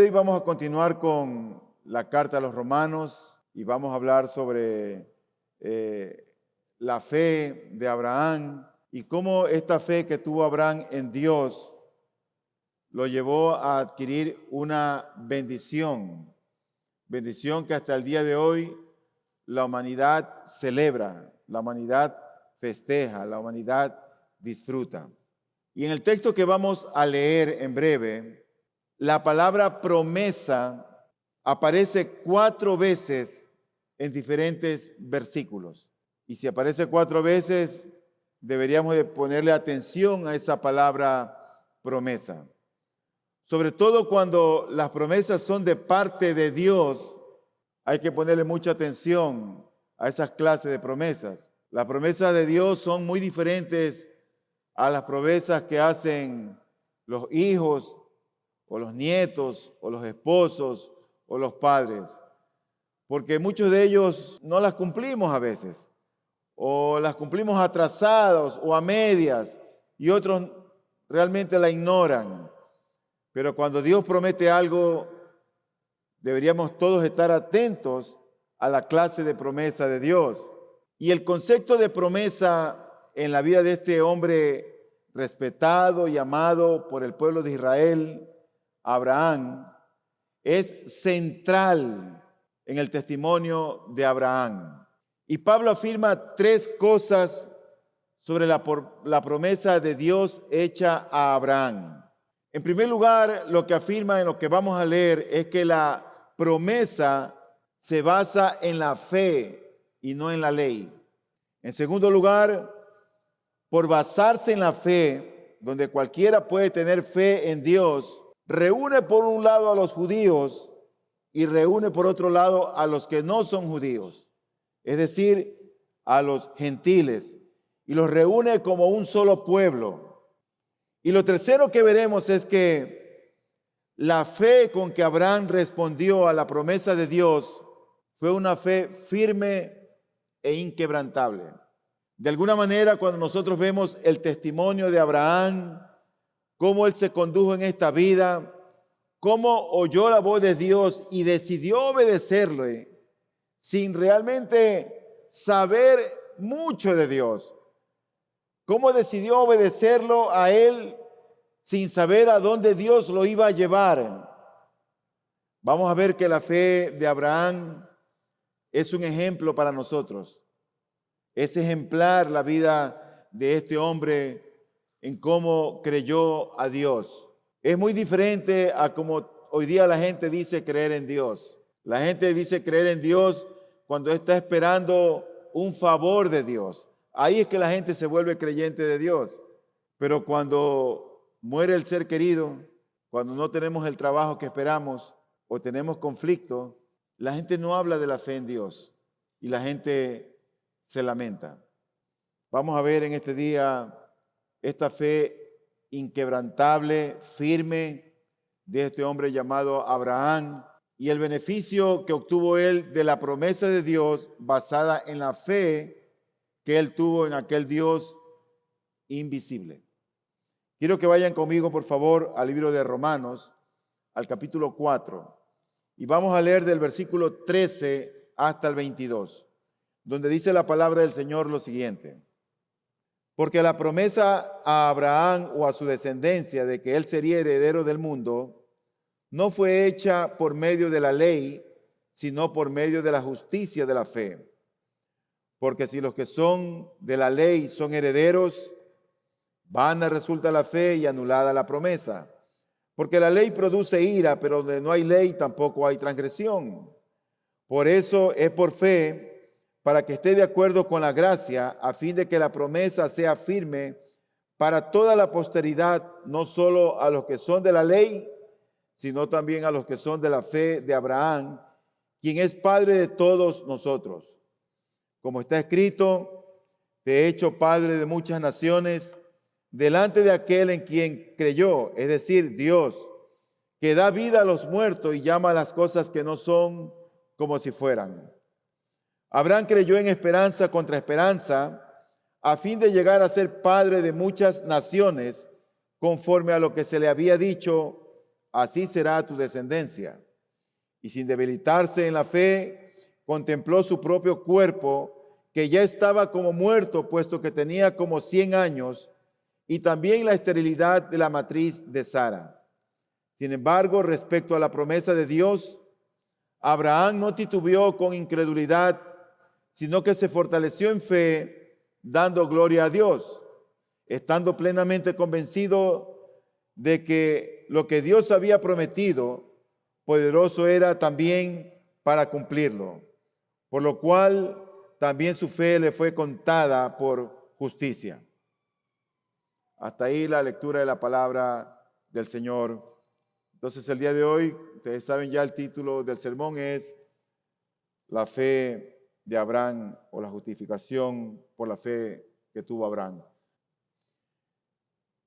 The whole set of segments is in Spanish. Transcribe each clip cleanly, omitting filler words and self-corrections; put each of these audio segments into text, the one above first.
de hoy vamos a continuar con la carta a los Romanos y vamos a hablar sobre la fe de Abraham y cómo esta fe que tuvo Abraham en Dios lo llevó a adquirir una bendición que hasta el día de hoy la humanidad celebra, la humanidad festeja, la humanidad disfruta. Y en el texto que vamos a leer en breve, la palabra promesa aparece 4 veces en diferentes versículos. Y si aparece 4 veces, deberíamos de ponerle atención a esa palabra promesa. Sobre todo cuando las promesas son de parte de Dios, hay que ponerle mucha atención a esas clases de promesas. Las promesas de Dios son muy diferentes a las promesas que hacen los hijos o los nietos o los esposos o los padres, porque muchos de ellos no las cumplimos a veces, o las cumplimos atrasados o a medias, y otros realmente la ignoran. Pero cuando Dios promete algo, deberíamos todos estar atentos a la clase de promesa de Dios. Y el concepto de promesa en la vida de este hombre respetado y amado por el pueblo de Israel, Abraham, es central en el testimonio de Abraham. Y Pablo afirma 3 cosas sobre la promesa de Dios hecha a Abraham. En primer lugar, lo que afirma en lo que vamos a leer es que la promesa se basa en la fe y no en la ley. En segundo lugar, por basarse en la fe, donde cualquiera puede tener fe en Dios, reúne por un lado a los judíos y reúne por otro lado a los que no son judíos, es decir, a los gentiles, y los reúne como un solo pueblo. Y lo tercero que veremos es que la fe con que Abraham respondió a la promesa de Dios fue una fe firme e inquebrantable. De alguna manera, cuando nosotros vemos el testimonio de Abraham, cómo él se condujo en esta vida, cómo oyó la voz de Dios y decidió obedecerle sin realmente saber mucho de Dios, cómo decidió obedecerlo a él sin saber a dónde Dios lo iba a llevar. Vamos a ver que la fe de Abraham es un ejemplo para nosotros. Es ejemplar la vida de este hombre en cómo creyó a Dios. Es muy diferente a como hoy día la gente dice creer en Dios. La gente dice creer en Dios cuando está esperando un favor de Dios. Ahí es que la gente se vuelve creyente de Dios. Pero cuando muere el ser querido, cuando no tenemos el trabajo que esperamos o tenemos conflicto, la gente no habla de la fe en Dios y la gente se lamenta. Vamos a ver en este día esta fe inquebrantable, firme de este hombre llamado Abraham y el beneficio que obtuvo él de la promesa de Dios basada en la fe que él tuvo en aquel Dios invisible. Quiero que vayan conmigo, por favor, al libro de Romanos, al capítulo 4, y vamos a leer del versículo 13 hasta el 22, donde dice la palabra del Señor lo siguiente: porque la promesa a Abraham o a su descendencia de que él sería heredero del mundo no fue hecha por medio de la ley, sino por medio de la justicia de la fe. Porque si los que son de la ley son herederos, vana resulta la fe y anulada la promesa. Porque la ley produce ira, pero donde no hay ley tampoco hay transgresión. Por eso es por fe, para que esté de acuerdo con la gracia, a fin de que la promesa sea firme para toda la posteridad, no solo a los que son de la ley, sino también a los que son de la fe de Abraham, quien es padre de todos nosotros. Como está escrito, te he hecho padre de muchas naciones, delante de aquel en quien creyó, es decir, Dios, que da vida a los muertos y llama a las cosas que no son como si fueran. Abraham creyó en esperanza contra esperanza, a fin de llegar a ser padre de muchas naciones, conforme a lo que se le había dicho: así será tu descendencia. Y sin debilitarse en la fe, contempló su propio cuerpo, que ya estaba como muerto, puesto que tenía como 100 años, y también la esterilidad de la matriz de Sara. Sin embargo, respecto a la promesa de Dios, Abraham no titubeó con incredulidad, sino que se fortaleció en fe, dando gloria a Dios, estando plenamente convencido de que lo que Dios había prometido, poderoso era también para cumplirlo, por lo cual también su fe le fue contada por justicia. Hasta ahí la lectura de la palabra del Señor. Entonces el día de hoy, ustedes saben ya el título del sermón es la fe de Abraham o la justificación por la fe que tuvo Abraham.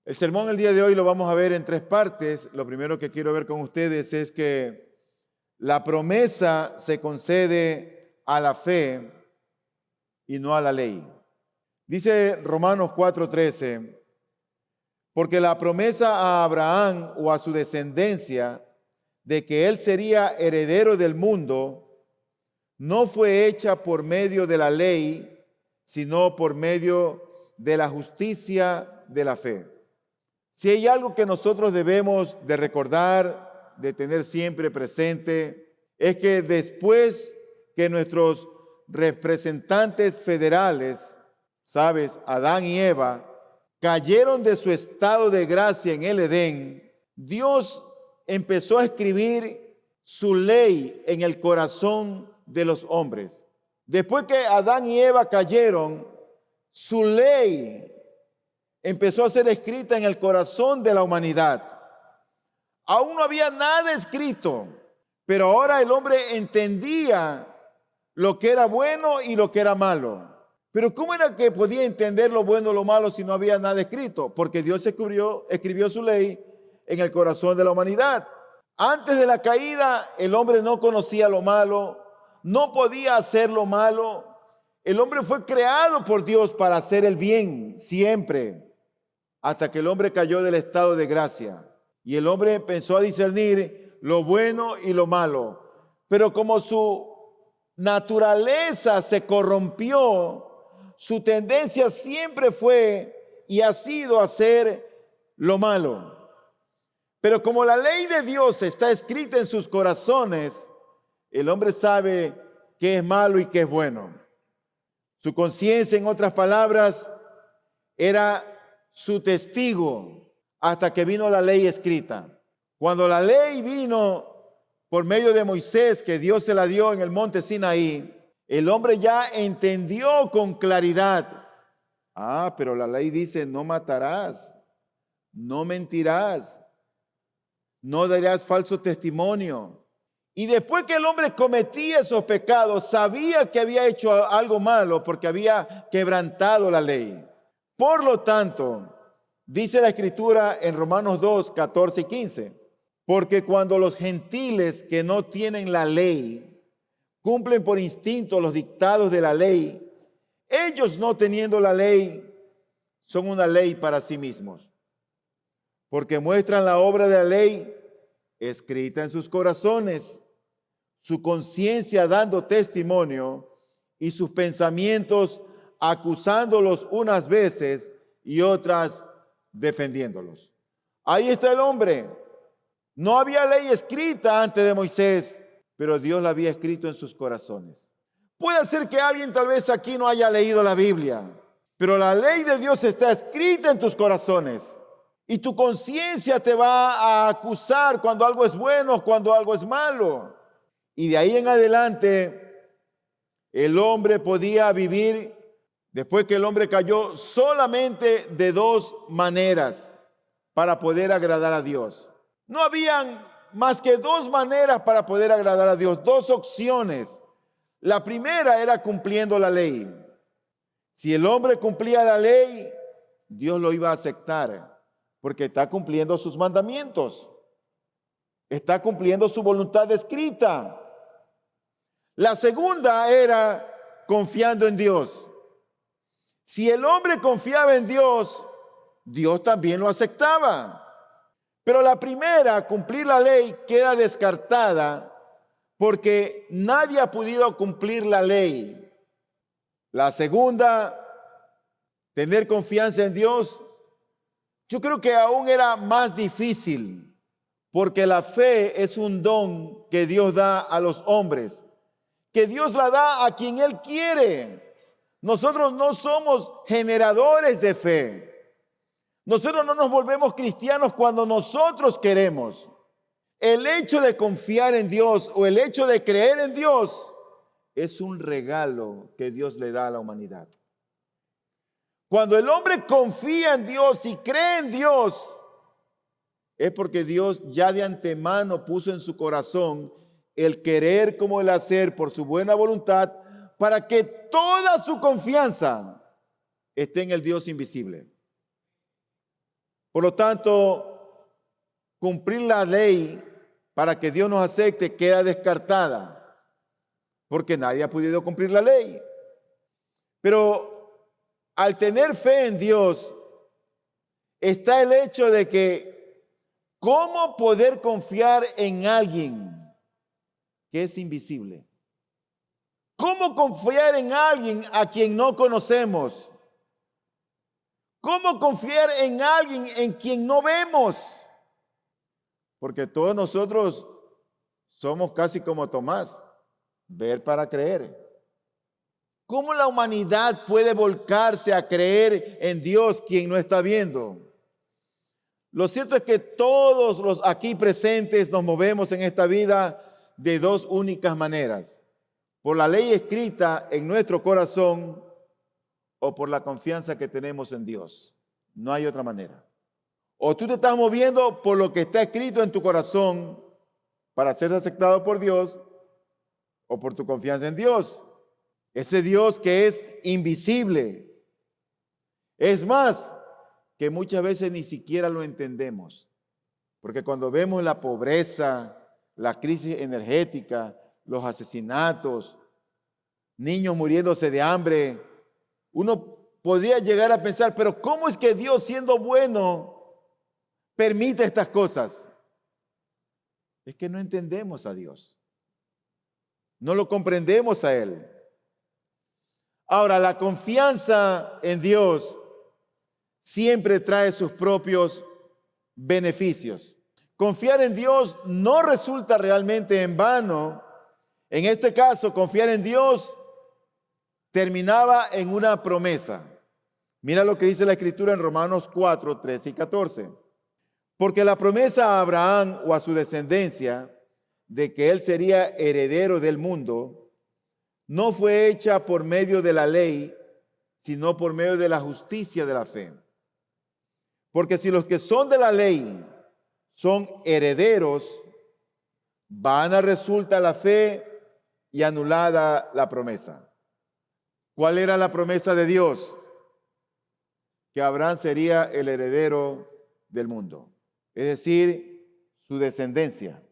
El sermón el día de hoy lo vamos a ver en 3 partes. Lo primero que quiero ver con ustedes es que la promesa se concede a la fe y no a la ley. Dice Romanos 4:13, porque la promesa a Abraham o a su descendencia de que él sería heredero del mundo no fue hecha por medio de la ley, sino por medio de la justicia de la fe. Si hay algo que nosotros debemos de recordar, de tener siempre presente, es que después que nuestros representantes federales, ¿sabes? Adán y Eva, cayeron de su estado de gracia en el Edén, Dios empezó a escribir su ley en el corazón de los hombres. Después que Adán y Eva cayeron, su ley empezó a ser escrita en el corazón de la humanidad. Aún no había nada escrito, pero ahora el hombre entendía lo que era bueno y lo que era malo. Pero ¿cómo era que podía entender lo bueno y lo malo si no había nada escrito? Porque Dios escribió su ley en el corazón de la humanidad. Antes de la caída, el hombre no conocía lo malo, no podía hacer lo malo. El hombre fue creado por Dios para hacer el bien siempre, hasta que el hombre cayó del estado de gracia. Y el hombre empezó a discernir lo bueno y lo malo. Pero como su naturaleza se corrompió, su tendencia siempre fue y ha sido hacer lo malo. Pero como la ley de Dios está escrita en sus corazones, el hombre sabe qué es malo y qué es bueno. Su conciencia, en otras palabras, era su testigo hasta que vino la ley escrita. Cuando la ley vino por medio de Moisés, que Dios se la dio en el monte Sinaí, el hombre ya entendió con claridad. Pero la ley dice: no matarás, no mentirás, no darás falso testimonio. Y después que el hombre cometía esos pecados, sabía que había hecho algo malo porque había quebrantado la ley. Por lo tanto, dice la Escritura en Romanos 2, 14 y 15, porque cuando los gentiles que no tienen la ley cumplen por instinto los dictados de la ley, ellos no teniendo la ley, son una ley para sí mismos, porque muestran la obra de la ley escrita en sus corazones, su conciencia dando testimonio y sus pensamientos acusándolos unas veces y otras defendiéndolos. Ahí está el hombre. No había ley escrita antes de Moisés, pero Dios la había escrito en sus corazones. Puede ser que alguien tal vez aquí no haya leído la Biblia, pero la ley de Dios está escrita en tus corazones. Y tu conciencia te va a acusar cuando algo es bueno, cuando algo es malo. Y de ahí en adelante, el hombre podía vivir, después que el hombre cayó, solamente de 2 maneras para poder agradar a Dios. No habían más que 2 maneras para poder agradar a Dios, 2 opciones. La primera era cumpliendo la ley. Si el hombre cumplía la ley, Dios lo iba a aceptar, porque está cumpliendo sus mandamientos, está cumpliendo su voluntad escrita. La segunda era confiando en Dios. Si el hombre confiaba en Dios, Dios también lo aceptaba. Pero la primera, cumplir la ley, queda descartada porque nadie ha podido cumplir la ley. La segunda, tener confianza en Dios, yo creo que aún era más difícil, porque la fe es un don que Dios da a los hombres, que Dios la da a quien Él quiere. Nosotros no somos generadores de fe. Nosotros no nos volvemos cristianos cuando nosotros queremos. El hecho de confiar en Dios o el hecho de creer en Dios es un regalo que Dios le da a la humanidad. Cuando el hombre confía en Dios y cree en Dios, es porque Dios ya de antemano puso en su corazón el querer como el hacer por su buena voluntad, para que toda su confianza esté en el Dios invisible. Por lo tanto, cumplir la ley para que Dios nos acepte queda descartada, porque nadie ha podido cumplir la ley. Pero al tener fe en Dios, está el hecho de que ¿cómo poder confiar en alguien que es invisible? ¿Cómo confiar en alguien a quien no conocemos? ¿Cómo confiar en alguien en quien no vemos? Porque todos nosotros somos casi como Tomás, ver para creer. ¿Cómo la humanidad puede volcarse a creer en Dios quien no está viendo? Lo cierto es que todos los aquí presentes nos movemos en esta vida de dos únicas maneras: por la ley escrita en nuestro corazón o por la confianza que tenemos en Dios. No hay otra manera. O tú te estás moviendo por lo que está escrito en tu corazón para ser aceptado por Dios, o por tu confianza en Dios, ese Dios que es invisible. Es más, que muchas veces ni siquiera lo entendemos, porque cuando vemos la pobreza, la crisis energética, los asesinatos, niños muriéndose de hambre, uno podría llegar a pensar, pero ¿cómo es que Dios, siendo bueno, permite estas cosas? Es que no entendemos a Dios, no lo comprendemos a Él. Ahora, la confianza en Dios siempre trae sus propios beneficios. Confiar en Dios no resulta realmente en vano. En este caso, confiar en Dios terminaba en una promesa. Mira lo que dice la Escritura en Romanos 4, 13 y 14. Porque la promesa a Abraham o a su descendencia de que él sería heredero del mundo no fue hecha por medio de la ley, sino por medio de la justicia de la fe. Porque si los que son de la ley son herederos, vana resulta la fe y anulada la promesa. ¿Cuál era la promesa de Dios? Que Abraham sería el heredero del mundo, es decir, su descendencia.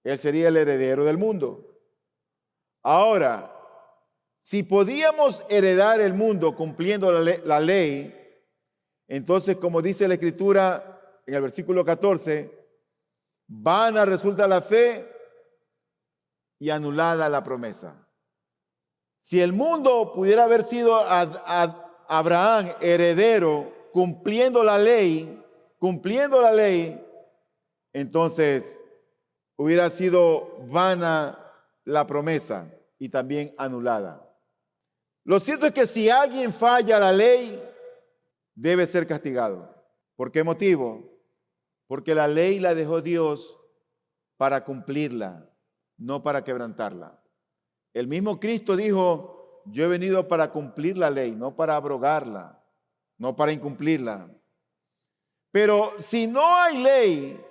Él sería el heredero del mundo. Ahora, si podíamos heredar el mundo cumpliendo la ley, entonces, como dice la Escritura en el versículo 14, vana resulta la fe y anulada la promesa. Si el mundo pudiera haber sido a Abraham heredero cumpliendo la ley, entonces hubiera sido vana la promesa y también anulada. Lo cierto es que si alguien falla la ley, debe ser castigado. ¿Por qué motivo? Porque la ley la dejó Dios para cumplirla, no para quebrantarla. El mismo Cristo dijo, yo he venido para cumplir la ley, no para abrogarla, no para incumplirla. Pero si no hay ley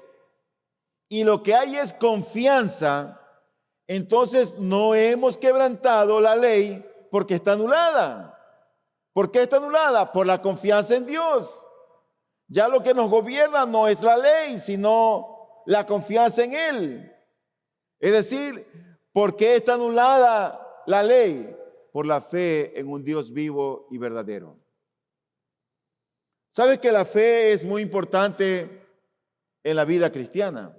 y lo que hay es confianza, entonces no hemos quebrantado la ley porque está anulada. ¿Por qué está anulada? Por la confianza en Dios. Ya lo que nos gobierna no es la ley, sino la confianza en Él. Es decir, ¿por qué está anulada la ley? Por la fe en un Dios vivo y verdadero. ¿Sabes que la fe es muy importante en la vida cristiana.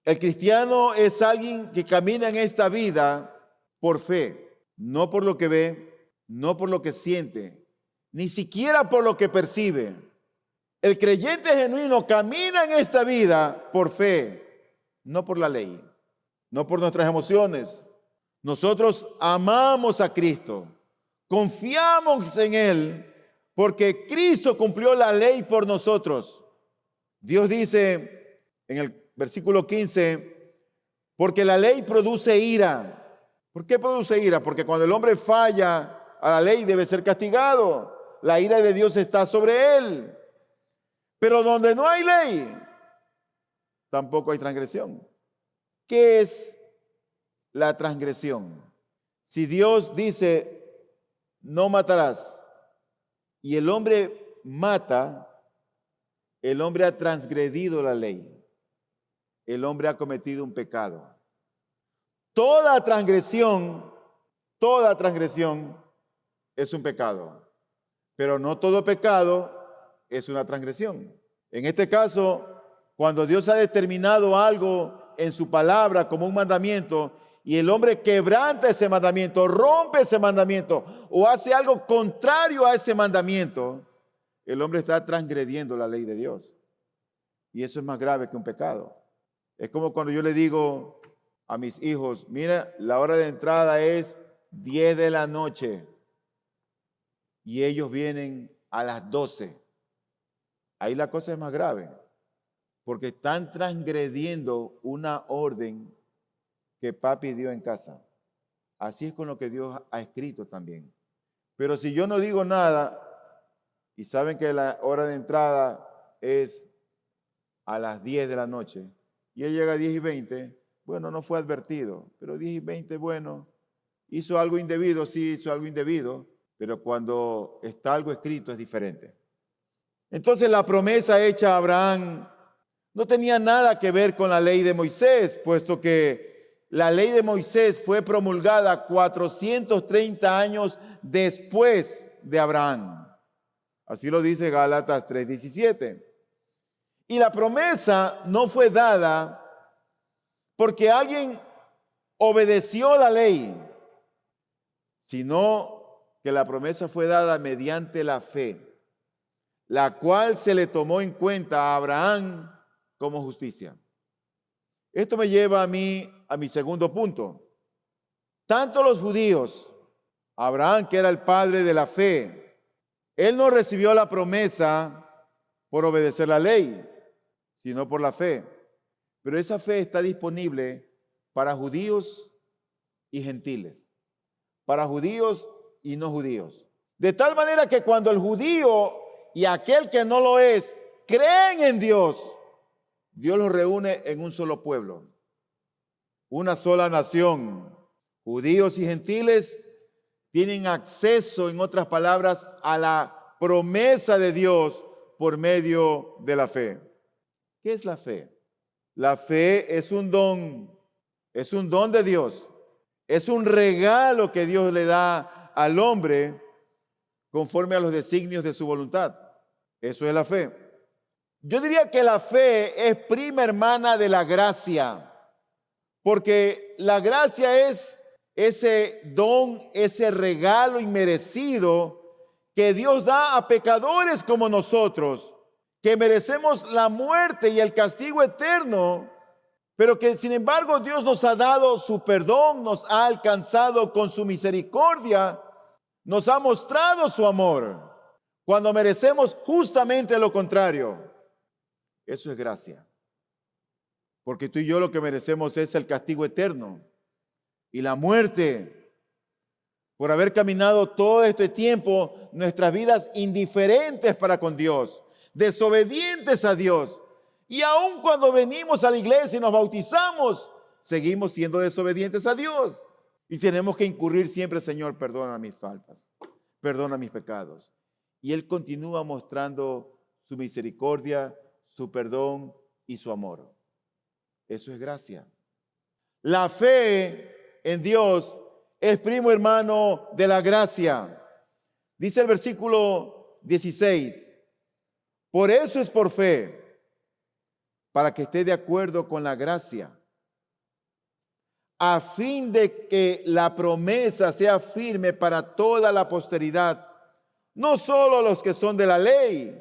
El cristiano es alguien que camina en esta vida por fe, no por lo que ve, no por lo que siente, ni siquiera por lo que percibe. El creyente genuino camina en esta vida por fe, no por la ley, no por nuestras emociones. Nosotros amamos a Cristo, confiamos en Él, porque Cristo cumplió la ley por nosotros. Dios dice en el versículo 15, porque la ley produce ira. ¿Por qué produce ira? Porque cuando el hombre falla a la ley debe ser castigado. La ira de Dios está sobre él. Pero donde no hay ley, tampoco hay transgresión. ¿Qué es la transgresión? Si Dios dice, no matarás, y el hombre mata, el hombre ha transgredido la ley. El hombre ha cometido un pecado. Toda transgresión es un pecado, pero no todo pecado es una transgresión. En este caso, cuando Dios ha determinado algo en su palabra como un mandamiento y el hombre quebranta ese mandamiento, rompe ese mandamiento o hace algo contrario a ese mandamiento, el hombre está transgrediendo la ley de Dios. Y eso es más grave que un pecado. Es como cuando yo le digo a mis hijos, mira, la hora de entrada es 10 de la noche y ellos vienen a las 12. Ahí la cosa es más grave, porque están transgrediendo una orden que papi dio en casa. Así es con lo que Dios ha escrito también. Pero si yo no digo nada y saben que la hora de entrada es a las 10 de la noche y él llega a 10:20, bueno, no fue advertido, pero 10:20, bueno, hizo algo indebido, sí hizo algo indebido, pero cuando está algo escrito es diferente. Entonces la promesa hecha a Abraham no tenía nada que ver con la ley de Moisés, puesto que la ley de Moisés fue promulgada 430 años después de Abraham. Así lo dice Gálatas 3:17. Y la promesa no fue dada porque alguien obedeció la ley, sino que la promesa fue dada mediante la fe, la cual se le tomó en cuenta a Abraham como justicia. Esto me lleva a mi segundo punto. Tanto los judíos, Abraham, que era el padre de la fe, él no recibió la promesa por obedecer la ley, sino por la fe. Pero esa fe está disponible para judíos y gentiles, para judíos y no judíos. De tal manera que cuando el judío y aquel que no lo es creen en Dios, Dios los reúne en un solo pueblo, una sola nación. Judíos y gentiles tienen acceso, en otras palabras, a la promesa de Dios por medio de la fe. ¿Qué es la fe? La fe es un don de Dios. Es un regalo que Dios le da al hombre conforme a los designios de su voluntad. Eso es la fe. Yo diría que la fe es prima hermana de la gracia, porque la gracia es ese don, ese regalo inmerecido que Dios da a pecadores como nosotros, que merecemos la muerte y el castigo eterno, pero que sin embargo Dios nos ha dado su perdón, nos ha alcanzado con su misericordia, nos ha mostrado su amor, cuando merecemos justamente lo contrario. Eso es gracia, porque tú y yo lo que merecemos es el castigo eterno y la muerte, por haber caminado todo este tiempo nuestras vidas indiferentes para con Dios, desobedientes a Dios. Y aun cuando venimos a la iglesia y nos bautizamos, seguimos siendo desobedientes a Dios. Y tenemos que incurrir siempre, Señor, perdona mis faltas, perdona mis pecados. Y Él continúa mostrando su misericordia, su perdón y su amor. Eso es gracia. La fe en Dios es primo hermano de la gracia. Dice el versículo 16, por eso es por fe. para que esté de acuerdo con la gracia, a fin de que la promesa sea firme para toda la posteridad, no solo a los que son de la ley,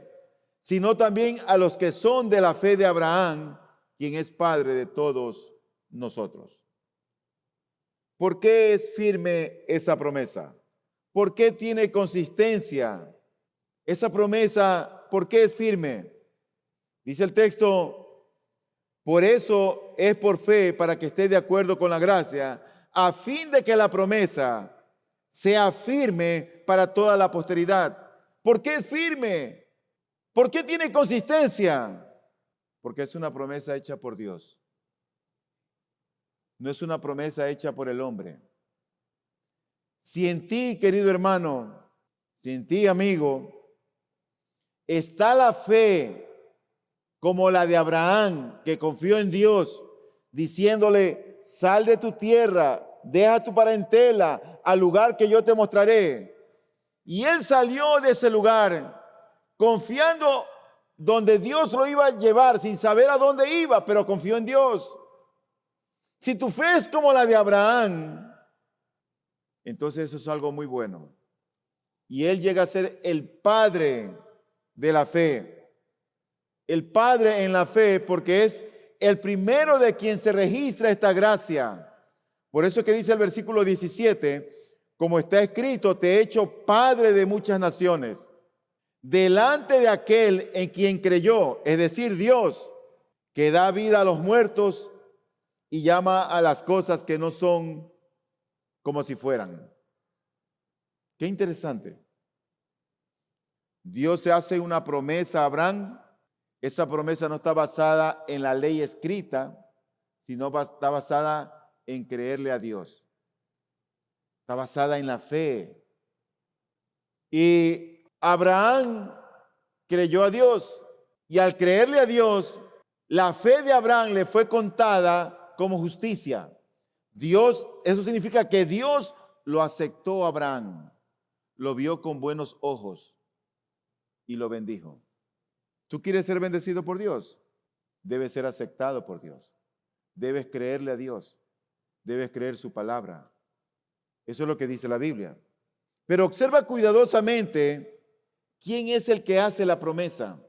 sino también a los que son de la fe de Abraham, quien es padre de todos nosotros. ¿Por qué es firme esa promesa? ¿Por qué tiene consistencia? Esa promesa, ¿por qué es firme? Dice el texto, por eso es por fe, para que esté de acuerdo con la gracia, a fin de que la promesa sea firme para toda la posteridad. ¿Por qué es firme? ¿Por qué tiene consistencia? Porque es una promesa hecha por Dios. No es una promesa hecha por el hombre. Si en ti, querido hermano, si en ti, amigo, está la fe como la de Abraham, que confió en Dios, diciéndole, sal de tu tierra, deja tu parentela, al lugar que yo te mostraré. Y él salió de ese lugar, confiando donde Dios lo iba a llevar, sin saber a dónde iba, pero confió en Dios. Si tu fe es como la de Abraham, entonces eso es algo muy bueno. Y él llega a ser el padre de la fe. El padre en la fe, porque es el primero de quien se registra esta gracia. Por eso es que dice el versículo 17, como está escrito, te he hecho padre de muchas naciones, delante de aquel en quien creyó, es decir, Dios, que da vida a los muertos y llama a las cosas que no son como si fueran. Qué interesante. Dios se hace una promesa a Abraham. Esa promesa no está basada en la ley escrita, sino está basada en creerle a Dios. Está basada en la fe. Y Abraham creyó a Dios. Y al creerle a Dios, la fe de Abraham le fue contada como justicia. Dios, eso significa que Dios lo aceptó a Abraham. Lo vio con buenos ojos y lo bendijo. ¿Tú quieres ser bendecido por Dios? Debes ser aceptado por Dios. Debes creerle a Dios. Debes creer su palabra. Eso es lo que dice la Biblia. Pero observa cuidadosamente quién es el que hace la promesa.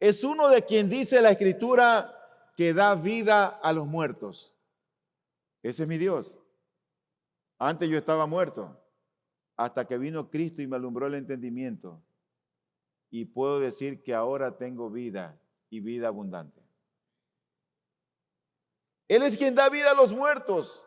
Es uno de quien dice la Escritura que da vida a los muertos. Ese es mi Dios. Antes yo estaba muerto, hasta que vino Cristo y me alumbró el entendimiento. Y puedo decir que ahora tengo vida y vida abundante. Él es quien da vida a los muertos.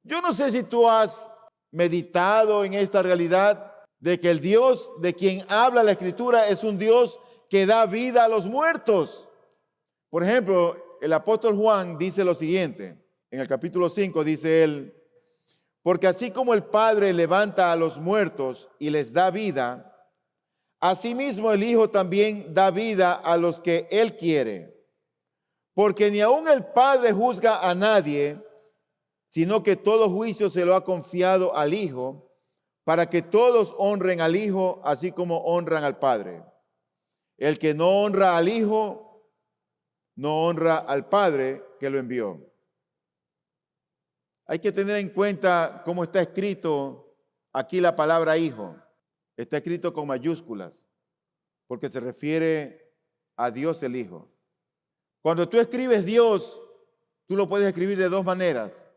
Yo no sé si tú has meditado en esta realidad de que el Dios de quien habla la Escritura es un Dios que da vida a los muertos. Por ejemplo, el apóstol Juan dice lo siguiente. En el capítulo 5 dice él, porque así como el Padre levanta a los muertos y les da vida, asimismo el Hijo también da vida a los que Él quiere. Porque ni aun el Padre juzga a nadie, sino que todo juicio se lo ha confiado al Hijo, para que todos honren al Hijo, así como honran al Padre. El que no honra al Hijo, no honra al Padre que lo envió. Hay que tener en cuenta cómo está escrito aquí la palabra Hijo. Está escrito con mayúsculas, porque se refiere a Dios el Hijo. Cuando tú escribes Dios, tú lo puedes escribir de dos maneras.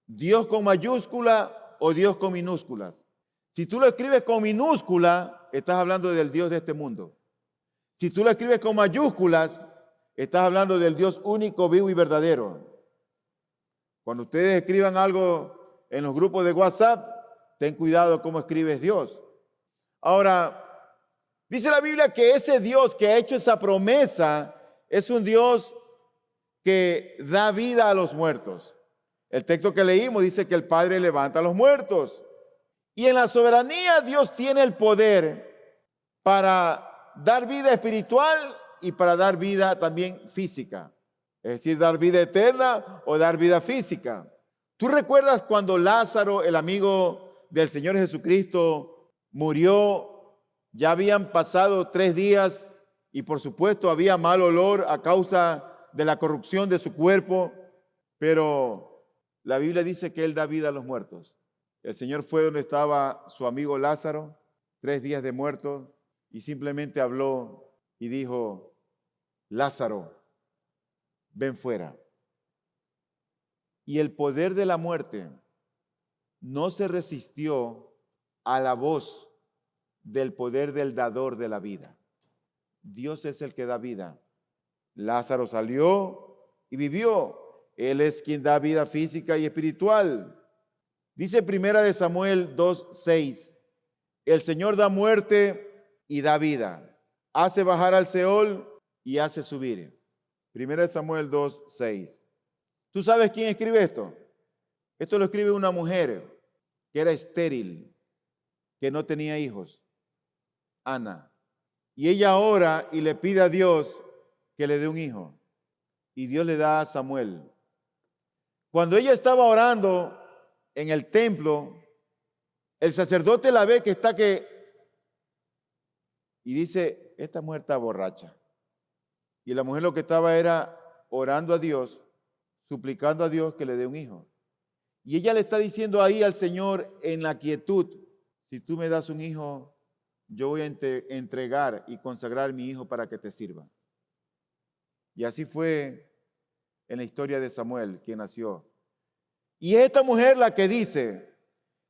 Dios con mayúscula o Dios con minúsculas. Si tú lo escribes con minúscula, estás hablando del Dios de este mundo. Si tú lo escribes con mayúsculas, estás hablando del Dios único, vivo y verdadero. Cuando ustedes escriban algo en los grupos de WhatsApp, ten cuidado cómo escribes Dios. Ahora, dice la Biblia que ese Dios que ha hecho esa promesa es un Dios que da vida a los muertos. El texto que leímos dice que el Padre levanta a los muertos. Y en la soberanía Dios tiene el poder para dar vida espiritual y para dar vida también física. Es decir, dar vida eterna o dar vida física. ¿Tú recuerdas cuando Lázaro, el amigo del Señor Jesucristo, murió? Ya habían pasado 3 días y por supuesto había mal olor a causa de la corrupción de su cuerpo, pero la Biblia dice que Él da vida a los muertos. El Señor fue donde estaba su amigo Lázaro, 3 días de muerto, y simplemente habló y dijo: Lázaro, ven fuera. Y el poder de la muerte no se resistió a la voz del poder del dador de la vida. Dios es el que da vida. Lázaro salió y vivió. Él es quien da vida física y espiritual. Dice Primera de Samuel 2:6, el Señor da muerte y da vida, hace bajar al Seol y hace subir. Primera de Samuel 2:6. ¿Tú sabes quién escribe esto? Esto lo escribe una mujer que era estéril, que no tenía hijos, Ana. Y ella ora y le pide a Dios que le dé un hijo. Y Dios le da a Samuel. Cuando ella estaba orando en el templo, el sacerdote la ve que está y dice: esta mujer está borracha. Y la mujer lo que estaba era orando a Dios, suplicando a Dios que le dé un hijo. Y ella le está diciendo ahí al Señor en la quietud: si tú me das un hijo, yo voy a entregar y consagrar mi hijo para que te sirva. Y así fue en la historia de Samuel, quien nació. Y es esta mujer la que dice: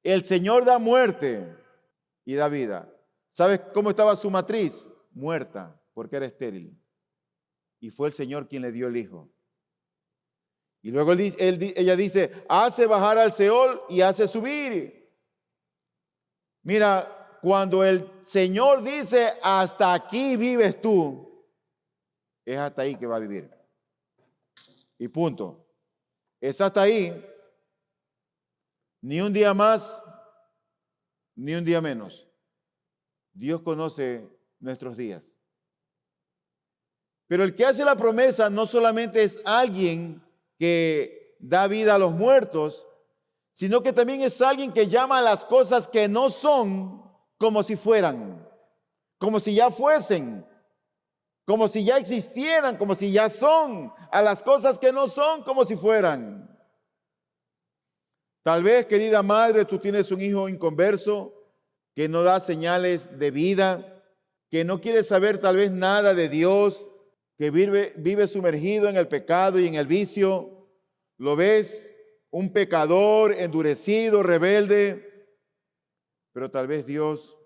el Señor da muerte y da vida. ¿Sabes cómo estaba su matriz? Muerta, porque era estéril. Y fue el Señor quien le dio el hijo. Y luego ella dice: hace bajar al Seol y hace subir. Mira, cuando el Señor dice: hasta aquí vives tú, es hasta ahí que va a vivir. Y punto. Es hasta ahí. Ni un día más, ni un día menos. Dios conoce nuestros días. Pero el que hace la promesa no solamente es alguien que da vida a los muertos, sino que también es alguien que llama a las cosas que no son como si fueran, como si ya fuesen, como si ya existieran, como si ya son, a las cosas que no son como si fueran. Tal vez, querida madre, tú tienes un hijo inconverso que no da señales de vida, que no quiere saber tal vez nada de Dios, que vive sumergido en el pecado y en el vicio. Lo ves, un pecador endurecido, rebelde, pero tal vez Dios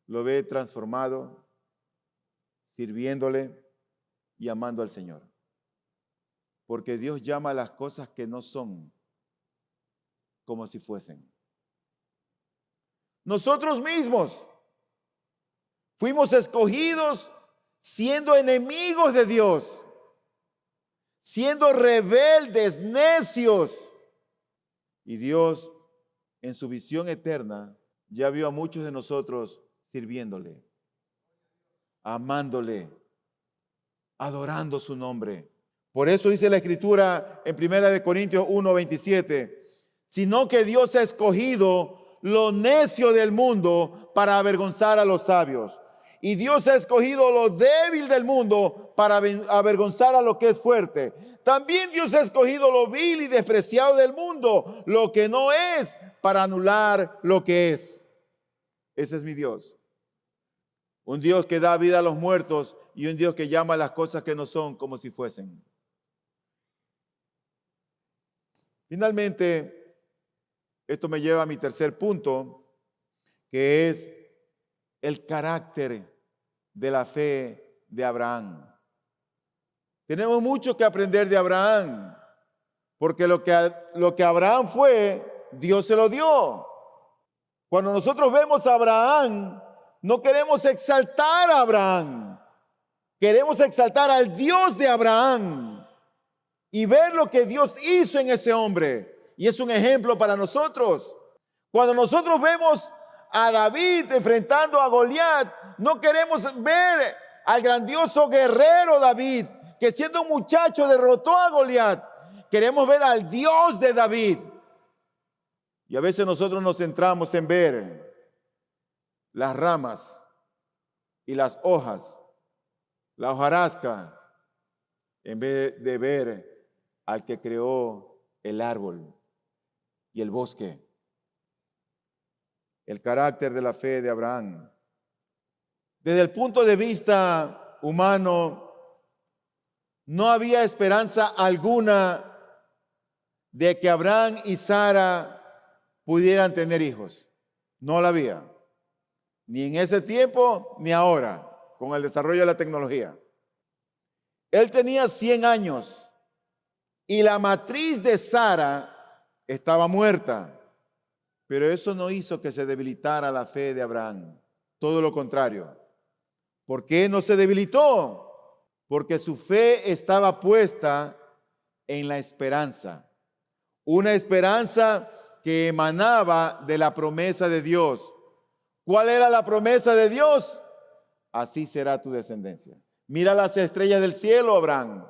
lo ve transformado, sirviéndole y amando al Señor. Porque Dios llama a las cosas que no son como si fuesen. Nosotros mismos fuimos escogidos siendo enemigos de Dios, siendo rebeldes, necios. Y Dios, en su visión eterna, ya vio a muchos de nosotros sirviéndole, amándole, adorando su nombre. Por eso dice la Escritura en 1 Corintios 1:27, sino que Dios ha escogido lo necio del mundo para avergonzar a los sabios. Y Dios ha escogido lo débil del mundo para avergonzar a lo que es fuerte. También Dios ha escogido lo vil y despreciado del mundo, lo que no es, para anular lo que es. Ese es mi Dios. Un Dios que da vida a los muertos y un Dios que llama a las cosas que no son como si fuesen. Finalmente, esto me lleva a mi tercer punto, que es el carácter de la fe de Abraham. Tenemos mucho que aprender de Abraham, porque lo que Abraham fue, Dios se lo dio. Cuando nosotros vemos a Abraham, no queremos exaltar a Abraham, queremos exaltar al Dios de Abraham y ver lo que Dios hizo en ese hombre. Y es un ejemplo para nosotros. Cuando nosotros vemos a David enfrentando a Goliat, no queremos ver al grandioso guerrero David, que siendo un muchacho derrotó a Goliat. Queremos ver al Dios de David. Y a veces nosotros nos centramos en ver las ramas y las hojas la hojarasca, en vez de ver al que creó el árbol y el bosque. El carácter de la fe de Abraham. Desde el punto de vista humano, no había esperanza alguna de que Abraham y Sara pudieran tener hijos. No la había. Ni en ese tiempo, ni ahora, con el desarrollo de la tecnología. Él tenía 100 años y la matriz de Sara estaba muerta. Pero eso no hizo que se debilitara la fe de Abraham. Todo lo contrario. ¿Por qué no se debilitó? Porque su fe estaba puesta en la esperanza. Una esperanza que emanaba de la promesa de Dios. ¿Cuál era la promesa de Dios? Así será tu descendencia. Mira las estrellas del cielo, Abraham,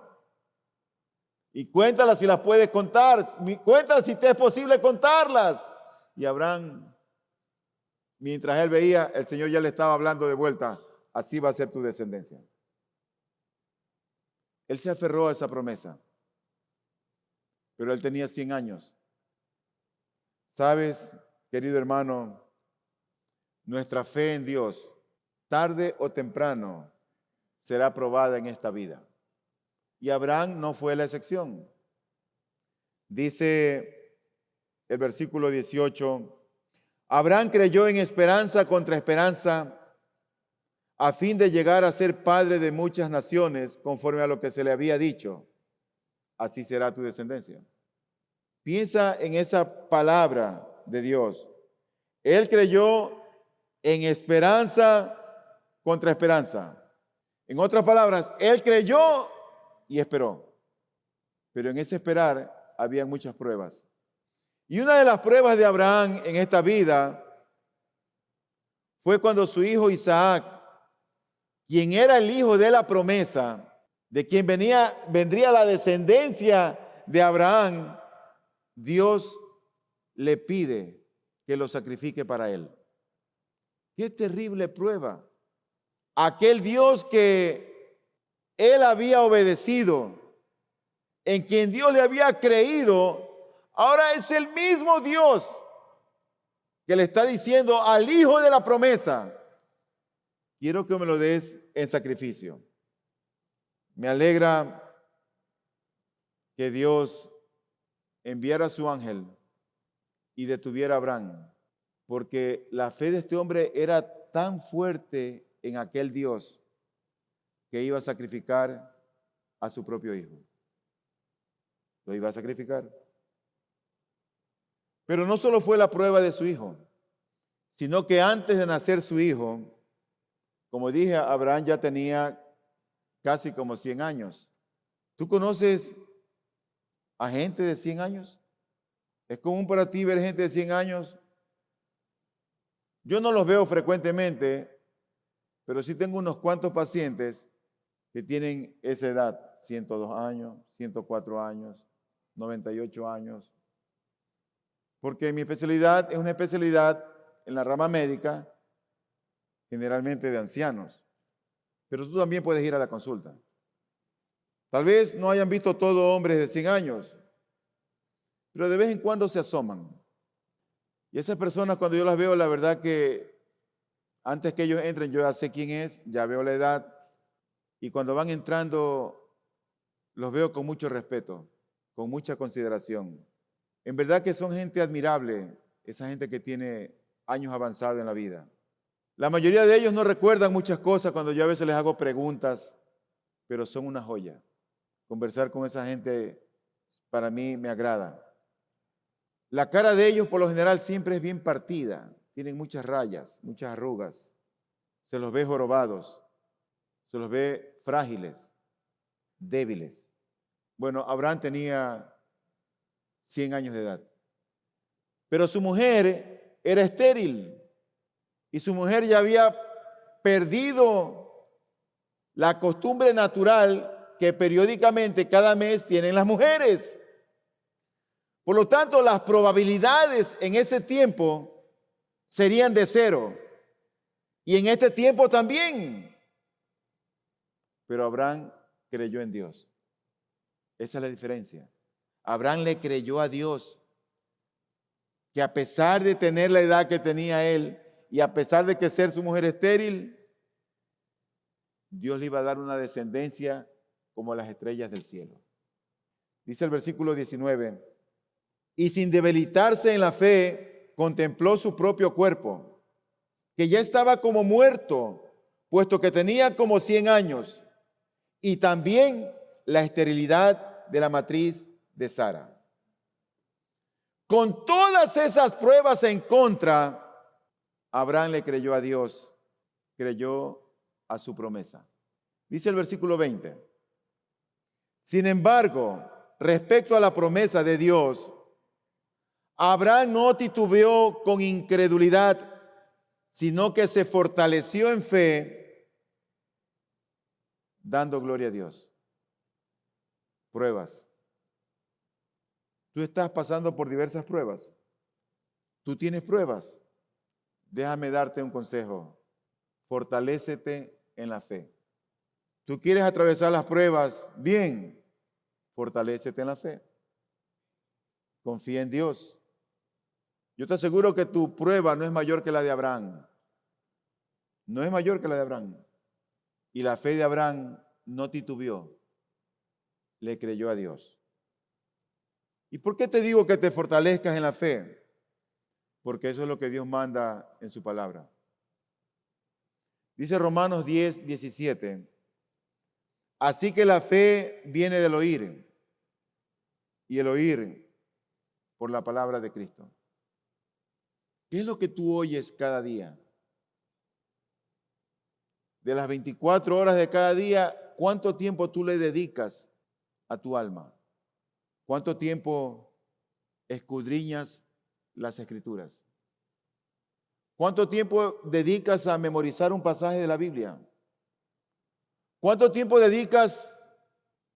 y cuéntalas si las puedes contar. Cuéntalas si te es posible contarlas. Y Abraham, mientras él veía, el Señor ya le estaba hablando de vuelta. Así va a ser tu descendencia. Él se aferró a esa promesa. Pero él tenía 100 años. ¿Sabes, querido hermano? Nuestra fe en Dios, tarde o temprano, será probada en esta vida. Y Abraham no fue la excepción. Dice el versículo 18, Abraham creyó en esperanza contra esperanza, a fin de llegar a ser padre de muchas naciones, conforme a lo que se le había dicho. Así será tu descendencia. Piensa en esa palabra de Dios. Él creyó en esperanza contra esperanza. En otras palabras, él creyó y esperó. Pero en ese esperar había muchas pruebas. Y una de las pruebas de Abraham en esta vida fue cuando su hijo Isaac, quien era el hijo de la promesa, de quien vendría la descendencia de Abraham, Dios le pide que lo sacrifique para él. Qué terrible prueba. Aquel Dios que él había obedecido, en quien Dios le había creído, ahora es el mismo Dios que le está diciendo al hijo de la promesa, quiero que me lo des en sacrificio. Me alegra que Dios enviara a su ángel y detuviera a Abraham, porque la fe de este hombre era tan fuerte en aquel Dios que iba a sacrificar a su propio hijo. Lo iba a sacrificar. Pero no solo fue la prueba de su hijo, sino que antes de nacer su hijo, como dije, Abraham ya tenía casi como 100 años. ¿Tú conoces a gente de 100 años? ¿Es común para ti ver gente de 100 años? Yo no los veo frecuentemente, pero sí tengo unos cuantos pacientes que tienen esa edad, 102 años, 104 años, 98 años. Porque mi especialidad es una especialidad en la rama médica, generalmente de ancianos. Pero tú también puedes ir a la consulta. Tal vez no hayan visto todo hombres de 100 años, pero de vez en cuando se asoman. Y esas personas, cuando yo las veo, la verdad que antes que ellos entren, yo ya sé quién es, ya veo la edad. Y cuando van entrando, los veo con mucho respeto, con mucha consideración. En verdad que son gente admirable, esa gente que tiene años avanzados en la vida. La mayoría de ellos no recuerdan muchas cosas cuando yo a veces les hago preguntas, pero son una joya. Conversar con esa gente para mí me agrada. La cara de ellos por lo general siempre es bien partida, tienen muchas rayas, muchas arrugas, se los ve jorobados, se los ve frágiles, débiles. Bueno, Abraham tenía 100 años de edad, pero su mujer era estéril y su mujer ya había perdido la costumbre natural que periódicamente cada mes tienen las mujeres. Por lo tanto, las probabilidades en ese tiempo serían de 0. Y en este tiempo también. pero Abraham creyó en Dios. Esa es la diferencia. Abraham le creyó a Dios, que a pesar de tener la edad que tenía él y a pesar de que ser su mujer estéril, Dios le iba a dar una descendencia como las estrellas del cielo. Dice el versículo 19, y sin debilitarse en la fe, contempló su propio cuerpo, que ya estaba como muerto, puesto que tenía como 100 años, y también la esterilidad de la matriz de Sara. Con todas esas pruebas en contra, Abraham le creyó a Dios, creyó a su promesa. Dice el versículo 20. Sin embargo, respecto a la promesa de Dios, Abraham no titubeó con incredulidad, sino que se fortaleció en fe, dando gloria a Dios. Pruebas. Tú estás pasando por diversas pruebas. Tú tienes pruebas. Déjame darte un consejo. Fortalécete en la fe. Tú quieres atravesar las pruebas, bien, fortalécete en la fe. Confía en Dios. Yo te aseguro que tu prueba no es mayor que la de Abraham. No es mayor que la de Abraham. Y la fe de Abraham no titubeó. Le creyó a Dios. ¿Y por qué te digo que te fortalezcas en la fe? Porque eso es lo que Dios manda en su palabra. Dice Romanos 10, 17. Así que la fe viene del oír, y el oír por la palabra de Cristo. ¿Qué es lo que tú oyes cada día? De las 24 horas de cada día, ¿cuánto tiempo tú le dedicas a tu alma? ¿Cuánto tiempo escudriñas las Escrituras? ¿Cuánto tiempo dedicas a memorizar un pasaje de la Biblia? ¿Cuánto tiempo dedicas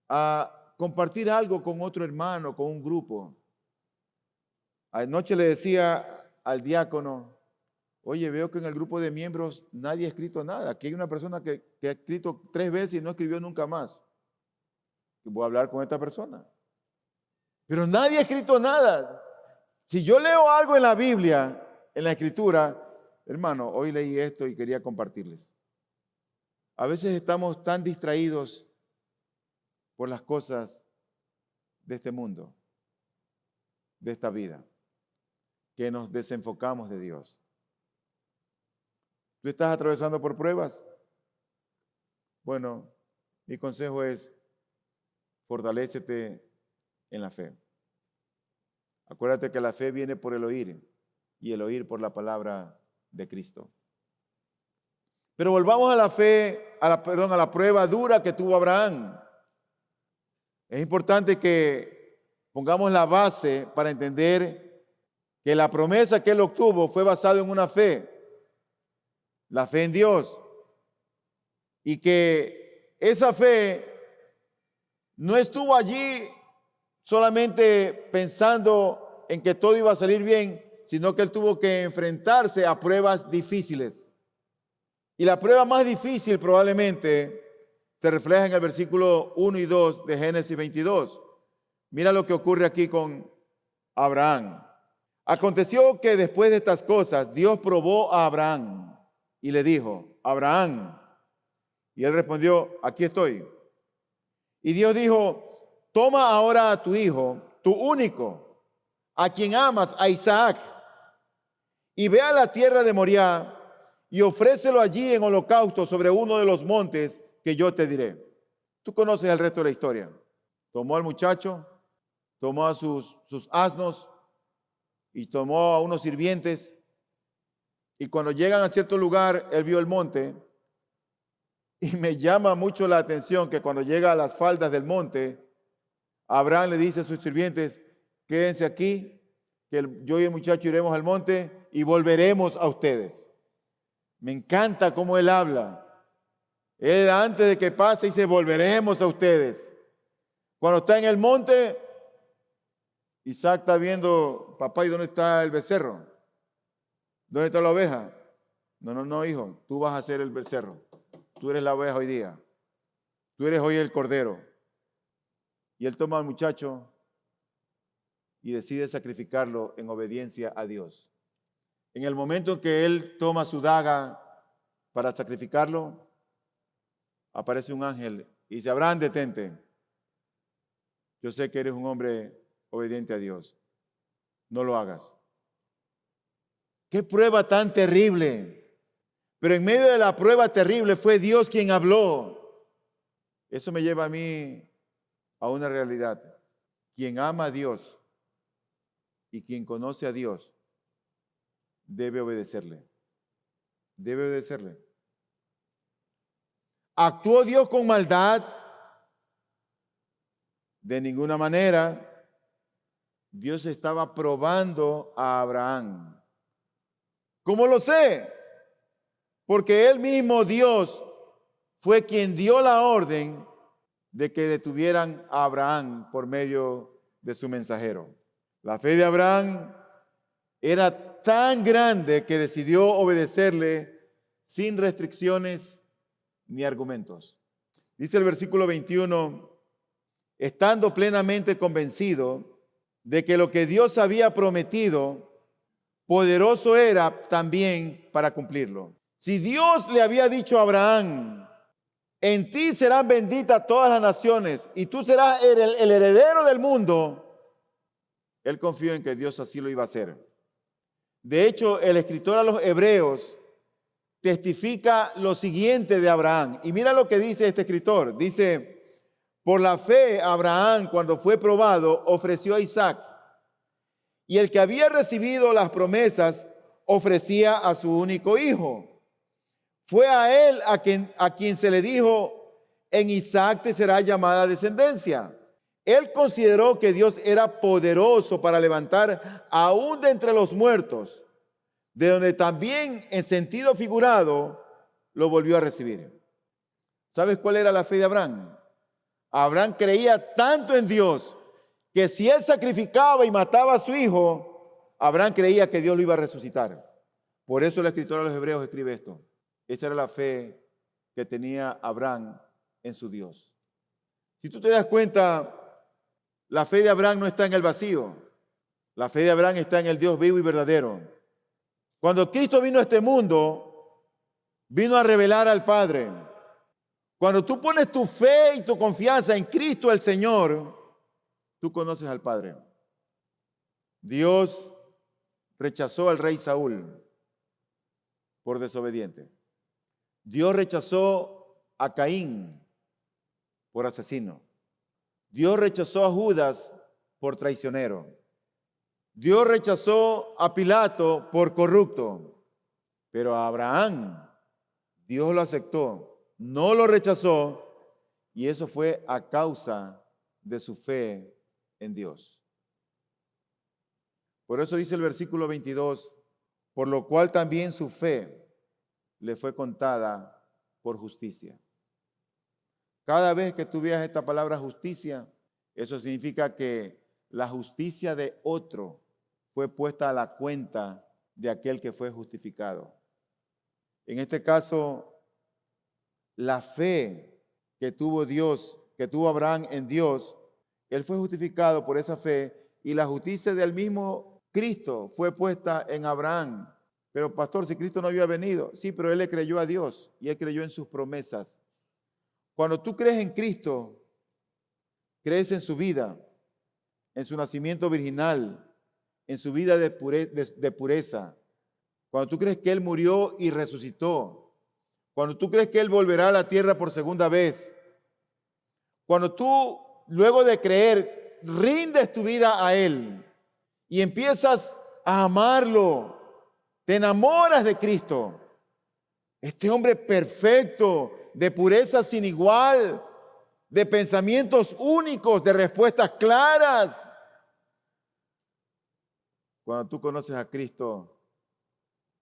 a compartir algo con otro hermano, con un grupo? Anoche le decía al diácono, oye, veo que en el grupo de miembros nadie ha escrito nada. Aquí hay una persona que ha escrito 3 veces y no escribió nunca más. Voy a hablar con esta persona. Pero nadie ha escrito nada. Si yo leo algo en la Biblia, en la Escritura, hermano, hoy leí esto y quería compartirles. A veces estamos tan distraídos por las cosas de este mundo, de esta vida, que nos desenfocamos de Dios. ¿Tú estás atravesando por pruebas? Bueno, mi consejo es, fortalécete en la fe. Acuérdate que la fe viene por el oír y el oír por la palabra de Cristo. Pero volvamos a la fe, a la prueba dura que tuvo Abraham. Es importante que pongamos la base para entender que la promesa que él obtuvo fue basada en una fe, la fe en Dios, y que esa fe no estuvo allí solamente pensando en que todo iba a salir bien, sino que él tuvo que enfrentarse a pruebas difíciles. Y la prueba más difícil probablemente se refleja en el versículo 1 y 2 de Génesis 22. Mira lo que ocurre aquí con Abraham. Aconteció que después de estas cosas, Dios probó a Abraham y le dijo, Abraham. Y él respondió, aquí estoy. Y Dios dijo, toma ahora a tu hijo, tu único, a quien amas, a Isaac, y ve a la tierra de Moriah y ofrécelo allí en holocausto sobre uno de los montes que yo te diré. Tú conoces el resto de la historia. Tomó al muchacho, tomó a sus asnos y tomó a unos sirvientes. Y cuando llegan a cierto lugar, él vio el monte. Y me llama mucho la atención que cuando llega a las faldas del monte, Abraham le dice a sus sirvientes, quédense aquí, que yo y el muchacho iremos al monte y volveremos a ustedes. Me encanta cómo él habla. Él antes de que pase dice, volveremos a ustedes. Cuando está en el monte, Isaac está viendo, papá, ¿y dónde está el becerro? ¿Dónde está la oveja? No, hijo, tú vas a ser el becerro. Tú eres la oveja hoy día. tú eres hoy el cordero. Y él toma al muchacho y decide sacrificarlo en obediencia a Dios. En el momento en que él toma su daga para sacrificarlo, aparece un ángel y dice: Abraham, detente. Yo sé que eres un hombre obediente a Dios. No lo hagas. ¡Qué prueba tan terrible! Pero en medio de la prueba terrible fue Dios quien habló. Eso me lleva a mí a una realidad. Quien ama a Dios y quien conoce a Dios debe obedecerle. Debe obedecerle. ¿Actuó Dios con maldad? De ninguna manera. Dios estaba probando a Abraham. ¿Cómo lo sé? Porque él mismo, Dios, fue quien dio la orden de que detuvieran a Abraham por medio de su mensajero. La fe de Abraham era tan grande que decidió obedecerle sin restricciones ni argumentos. Dice el versículo 21, estando plenamente convencido de que lo que Dios había prometido, poderoso era también para cumplirlo. Si Dios le había dicho a Abraham: en ti serán benditas todas las naciones y tú serás el heredero del mundo, él confió en que Dios así lo iba a hacer. De hecho, el escritor a los Hebreos testifica lo siguiente de Abraham. Y mira lo que dice este escritor. Dice: por la fe Abraham, cuando fue probado, ofreció a Isaac. Y el que había recibido las promesas ofrecía a su único hijo. Fue a él a quien se le dijo: en Isaac te será llamada descendencia. Él consideró que Dios era poderoso para levantar aún de entre los muertos, de donde también en sentido figurado lo volvió a recibir. ¿Sabes cuál era la fe de Abraham? Abraham creía tanto en Dios que si él sacrificaba y mataba a su hijo, Abraham creía que Dios lo iba a resucitar. Por eso el escritor a los Hebreos escribe esto. Esa era la fe que tenía Abraham en su Dios. Si tú te das cuenta, la fe de Abraham no está en el vacío. La fe de Abraham está en el Dios vivo y verdadero. Cuando Cristo vino a este mundo, vino a revelar al Padre. Cuando tú pones tu fe y tu confianza en Cristo el Señor, tú conoces al Padre. Dios rechazó al rey Saúl por desobediente. Dios rechazó a Caín por asesino. Dios rechazó a Judas por traicionero. Dios rechazó a Pilato por corrupto. Pero a Abraham, Dios lo aceptó, no lo rechazó, y eso fue a causa de su fe en Dios. Por eso dice el versículo 22, por lo cual también su fe le fue contada por justicia. Cada vez que tú veas esta palabra justicia, eso significa que la justicia de otro fue puesta a la cuenta de aquel que fue justificado. En este caso, la fe que tuvo Dios, que tuvo Abraham en Dios, él fue justificado por esa fe y la justicia del mismo Cristo fue puesta en Abraham. Pero pastor, si Cristo no había venido, sí, pero él le creyó a Dios y él creyó en sus promesas. Cuando tú crees en Cristo, crees en su vida, en su nacimiento virginal, en su vida de pureza. Cuando tú crees que Él murió y resucitó. Cuando tú crees que Él volverá a la tierra por segunda vez. Cuando tú, luego de creer, rindes tu vida a Él y empiezas a amarlo, te enamoras de Cristo. Este hombre perfecto, de pureza sin igual, de pensamientos únicos, de respuestas claras. Cuando tú conoces a Cristo,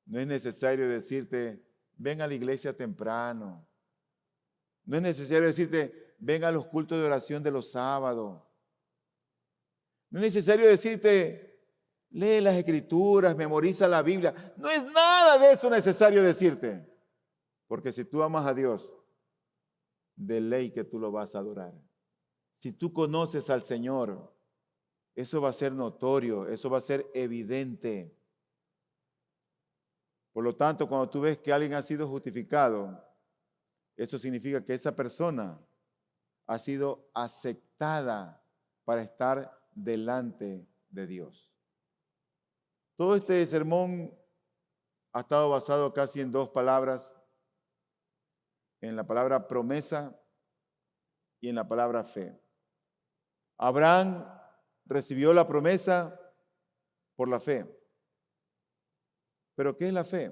no es necesario decirte, ven a la iglesia temprano. No es necesario decirte, ven a los cultos de oración de los sábados. No es necesario decirte, lee las escrituras, memoriza la Biblia. No es nada de eso necesario decirte. Porque si tú amas a Dios, de ley que tú lo vas a adorar. Si tú conoces al Señor, eso va a ser notorio, eso va a ser evidente. Por lo tanto, cuando tú ves que alguien ha sido justificado, eso significa que esa persona ha sido aceptada para estar delante de Dios. Todo este sermón ha estado basado casi en dos palabras, en la palabra promesa y en la palabra fe. Abraham recibió la promesa por la fe. ¿Pero qué es la fe?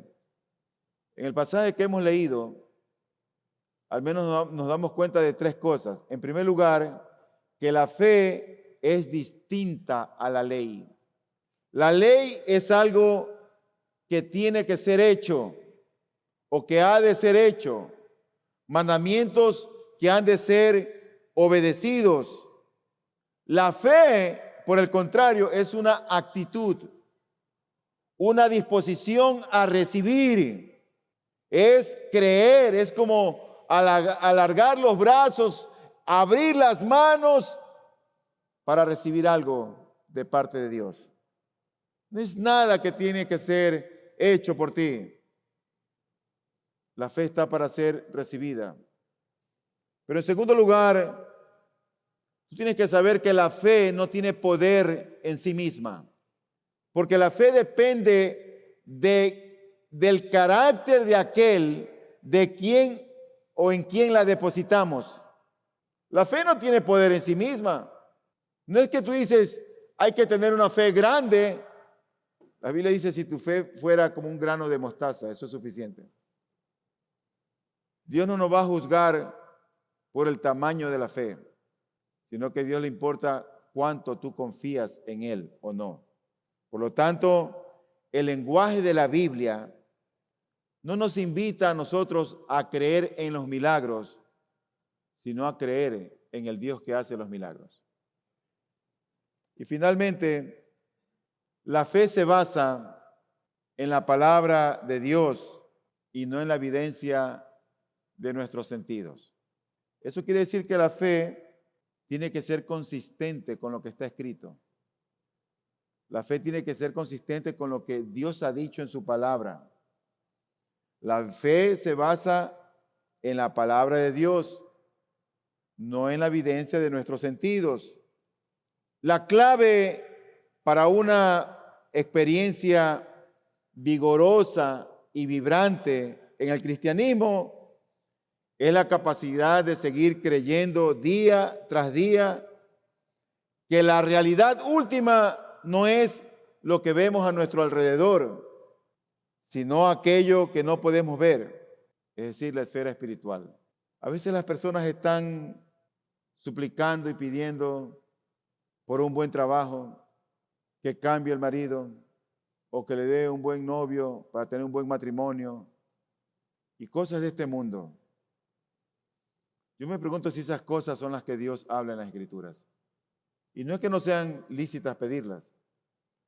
En el pasaje que hemos leído, al menos nos damos cuenta de tres cosas. En primer lugar, que la fe es distinta a la ley. La ley es algo que tiene que ser hecho o que ha de ser hecho. Mandamientos que han de ser obedecidos. La fe, por el contrario, es una actitud, una disposición a recibir. Es creer, es como alargar los brazos, abrir las manos para recibir algo de parte de Dios. No es nada que tiene que ser hecho por ti. La fe está para ser recibida. Pero en segundo lugar, tú tienes que saber que la fe no tiene poder en sí misma. Porque la fe depende del carácter de aquel, de quien o en quien la depositamos. La fe no tiene poder en sí misma. No es que tú dices, hay que tener una fe grande. La Biblia dice, si tu fe fuera como un grano de mostaza, eso es suficiente. Dios no nos va a juzgar por el tamaño de la fe, sino que a Dios le importa cuánto tú confías en Él o no. Por lo tanto, el lenguaje de la Biblia no nos invita a nosotros a creer en los milagros, sino a creer en el Dios que hace los milagros. Y finalmente, la fe se basa en la palabra de Dios y no en la evidencia de nuestros sentidos. Eso quiere decir que la fe tiene que ser consistente con lo que está escrito. La fe tiene que ser consistente con lo que Dios ha dicho en su palabra. La fe se basa en la palabra de Dios, no en la evidencia de nuestros sentidos. La clave para una experiencia vigorosa y vibrante en el cristianismo es la capacidad de seguir creyendo día tras día que la realidad última no es lo que vemos a nuestro alrededor, sino aquello que no podemos ver, es decir, la esfera espiritual. A veces las personas están suplicando y pidiendo por un buen trabajo, que cambie el marido o que le dé un buen novio para tener un buen matrimonio y cosas de este mundo. Yo me pregunto si esas cosas son las que Dios habla en las Escrituras. Y no es que no sean lícitas pedirlas,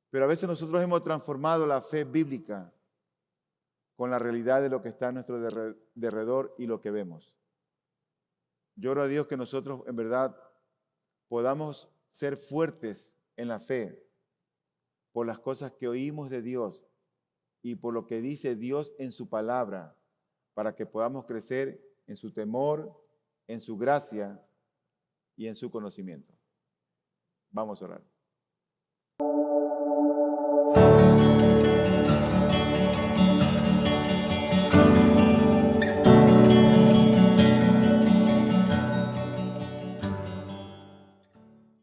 pero a veces nosotros hemos transformado la fe bíblica con la realidad de lo que está a nuestro derredor y lo que vemos. Yo oro a Dios que nosotros en verdad podamos ser fuertes en la fe por las cosas que oímos de Dios y por lo que dice Dios en su palabra, para que podamos crecer en su temor, en su gracia y en su conocimiento. Vamos a orar.